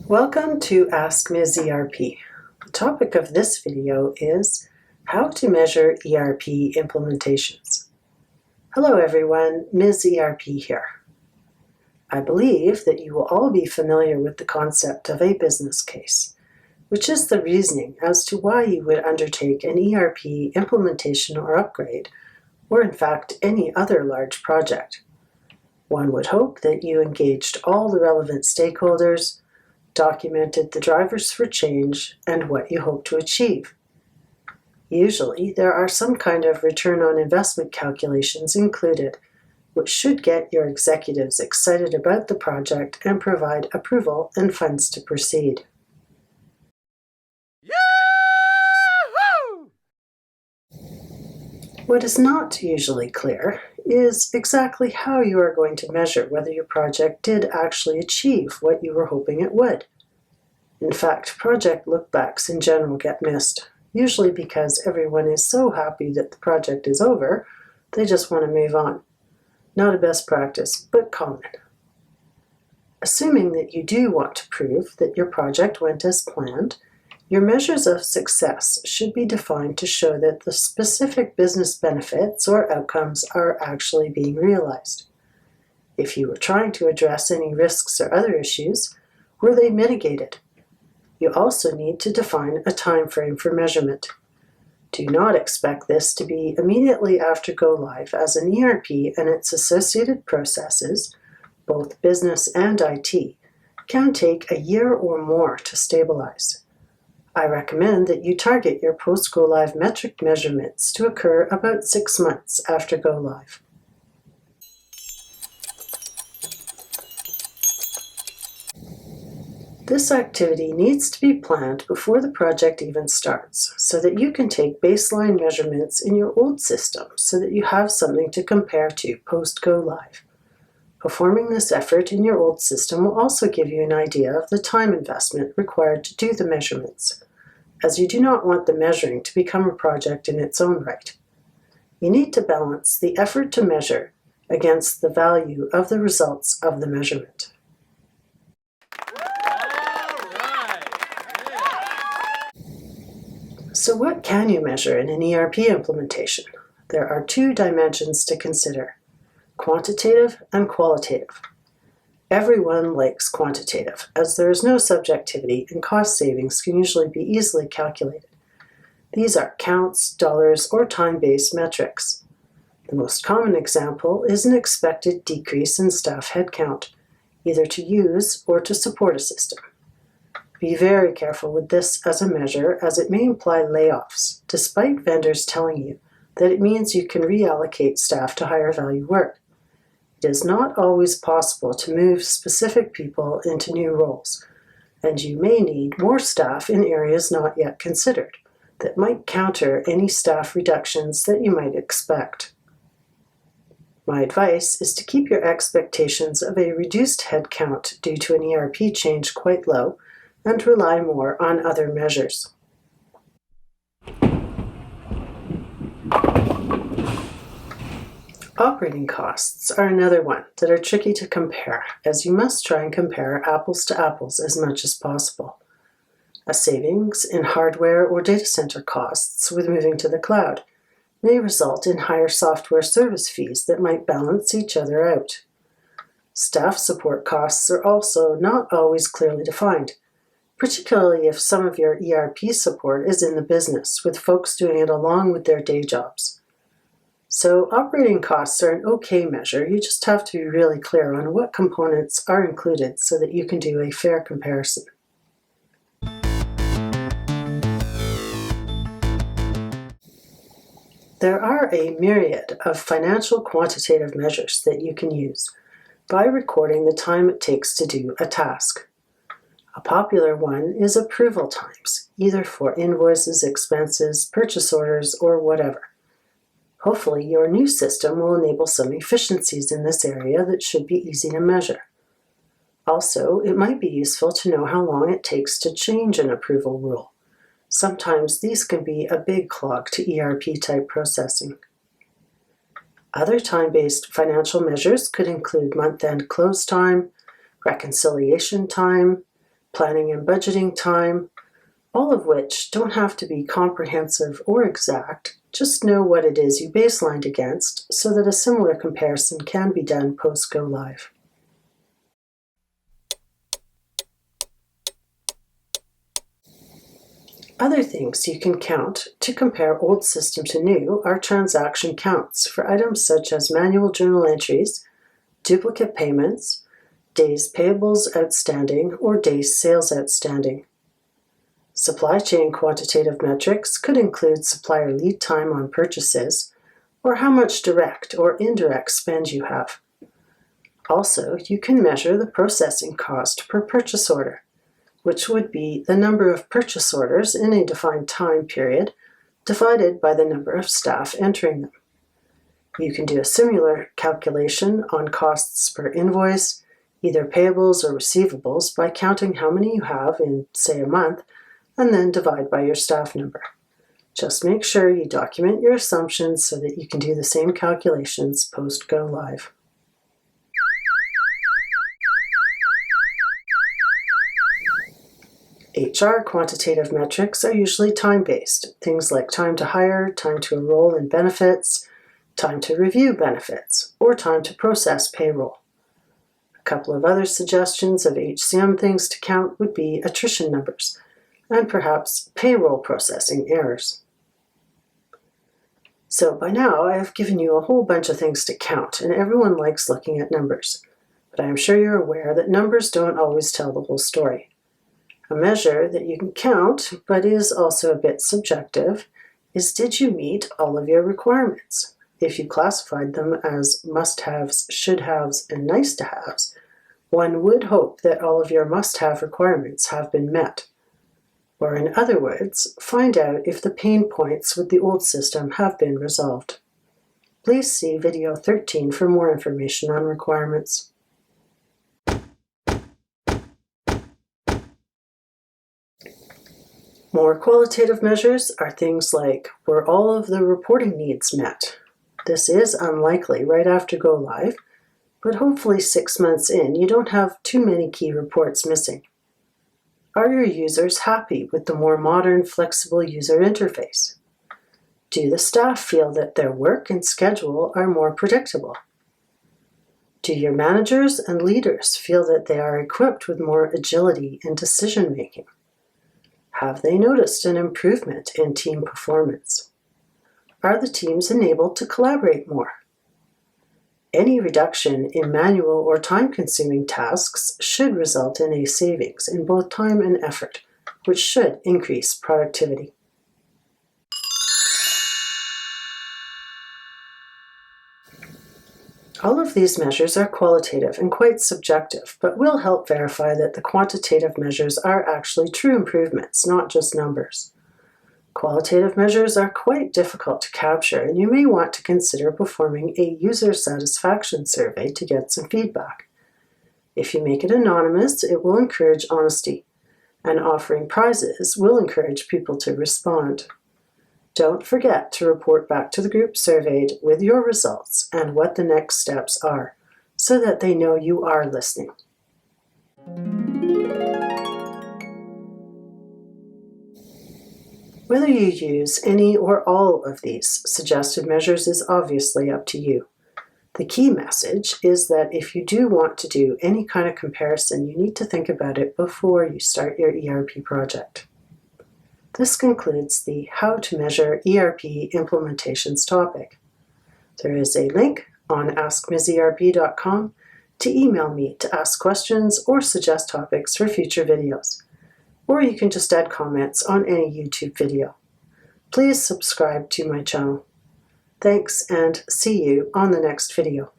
Welcome to Ask Ms. ERP. The topic of this video is how to measure ERP implementations. Hello everyone, Ms. ERP here. I believe that you will all be familiar with the concept of a business case, which is the reasoning as to why you would undertake an ERP implementation or upgrade, or in fact any other large project. One would hope that you engaged all the relevant stakeholders, documented the drivers for change, and what you hope to achieve. Usually, there are some kind of return on investment calculations included, which should get your executives excited about the project and provide approval and funds to proceed. Yahoo! What is not usually clear is exactly how you are going to measure whether your project did actually achieve what you were hoping it would. In fact, project lookbacks in general get missed, usually because everyone is so happy that the project is over, they just want to move on. Not a best practice, but common. Assuming that you do want to prove that your project went as planned, your measures of success should be defined to show that the specific business benefits or outcomes are actually being realized. If you were trying to address any risks or other issues, were they mitigated? You also need to define a time frame for measurement. Do not expect this to be immediately after go live, as an ERP and its associated processes, both business and IT, can take a year or more to stabilize. I recommend that you target your post-go-live metric measurements to occur about 6 months after go-live. This activity needs to be planned before the project even starts, so that you can take baseline measurements in your old system so that you have something to compare to post-go-live. Performing this effort in your old system will also give you an idea of the time investment required to do the measurements, as you do not want the measuring to become a project in its own right. You need to balance the effort to measure against the value of the results of the measurement. So what can you measure in an ERP implementation? There are two dimensions to consider: quantitative and qualitative. Everyone likes quantitative, as there is no subjectivity and cost savings can usually be easily calculated. These are counts, dollars, or time-based metrics. The most common example is an expected decrease in staff headcount, either to use or to support a system. Be very careful with this as a measure, as it may imply layoffs, despite vendors telling you that it means you can reallocate staff to higher value work. It is not always possible to move specific people into new roles, and you may need more staff in areas not yet considered that might counter any staff reductions that you might expect. My advice is to keep your expectations of a reduced headcount due to an ERP change quite low and rely more on other measures. Operating costs are another one that are tricky to compare, as you must try and compare apples to apples as much as possible. A savings in hardware or data center costs with moving to the cloud may result in higher software service fees that might balance each other out. Staff support costs are also not always clearly defined, particularly if some of your ERP support is in the business, with folks doing it along with their day jobs. So operating costs are an okay measure. You just have to be really clear on what components are included so that you can do a fair comparison. There are a myriad of financial quantitative measures that you can use by recording the time it takes to do a task. A popular one is approval times, either for invoices, expenses, purchase orders, or whatever. Hopefully, your new system will enable some efficiencies in this area that should be easy to measure. Also, it might be useful to know how long it takes to change an approval rule. Sometimes these can be a big clog to ERP-type processing. Other time-based financial measures could include month-end close time, reconciliation time, planning and budgeting time, all of which don't have to be comprehensive or exact. Just know what it is you baselined against so that a similar comparison can be done post-go live. Other things you can count to compare old system to new are transaction counts for items such as manual journal entries, duplicate payments, days payables outstanding, or days sales outstanding. Supply chain quantitative metrics could include supplier lead time on purchases, or how much direct or indirect spend you have. Also, you can measure the processing cost per purchase order, which would be the number of purchase orders in a defined time period divided by the number of staff entering them. You can do a similar calculation on costs per invoice, either payables or receivables, by counting how many you have in, say, a month, and then divide by your staff number. Just make sure you document your assumptions so that you can do the same calculations post-go live. HR quantitative metrics are usually time-based, things like time to hire, time to enroll in benefits, time to review benefits, or time to process payroll. A couple of other suggestions of HCM things to count would be attrition numbers, and perhaps payroll processing errors. So by now I have given you a whole bunch of things to count, and everyone likes looking at numbers. But I am sure you're aware that numbers don't always tell the whole story. A measure that you can count, but is also a bit subjective, is did you meet all of your requirements? If you classified them as must-haves, should-haves, and nice-to-haves, one would hope that all of your must-have requirements have been met. Or in other words, find out if the pain points with the old system have been resolved. Please see video 13 for more information on requirements. More qualitative measures are things like, were all of the reporting needs met? This is unlikely right after go live, but hopefully 6 months in, you don't have too many key reports missing. Are your users happy with the more modern, flexible user interface? Do the staff feel that their work and schedule are more predictable? Do your managers and leaders feel that they are equipped with more agility in decision-making? Have they noticed an improvement in team performance? Are the teams enabled to collaborate more? Any reduction in manual or time-consuming tasks should result in a savings in both time and effort, which should increase productivity. All of these measures are qualitative and quite subjective, but will help verify that the quantitative measures are actually true improvements, not just numbers. Qualitative measures are quite difficult to capture, and you may want to consider performing a user satisfaction survey to get some feedback. If you make it anonymous, it will encourage honesty, and offering prizes will encourage people to respond. Don't forget to report back to the group surveyed with your results and what the next steps are, so that they know you are listening. Whether you use any or all of these suggested measures is obviously up to you. The key message is that if you do want to do any kind of comparison, you need to think about it before you start your ERP project. This concludes the How to Measure ERP Implementations topic. There is a link on askmserp.com to email me to ask questions or suggest topics for future videos. Or you can just add comments on any YouTube video. Please subscribe to my channel. Thanks, and see you on the next video.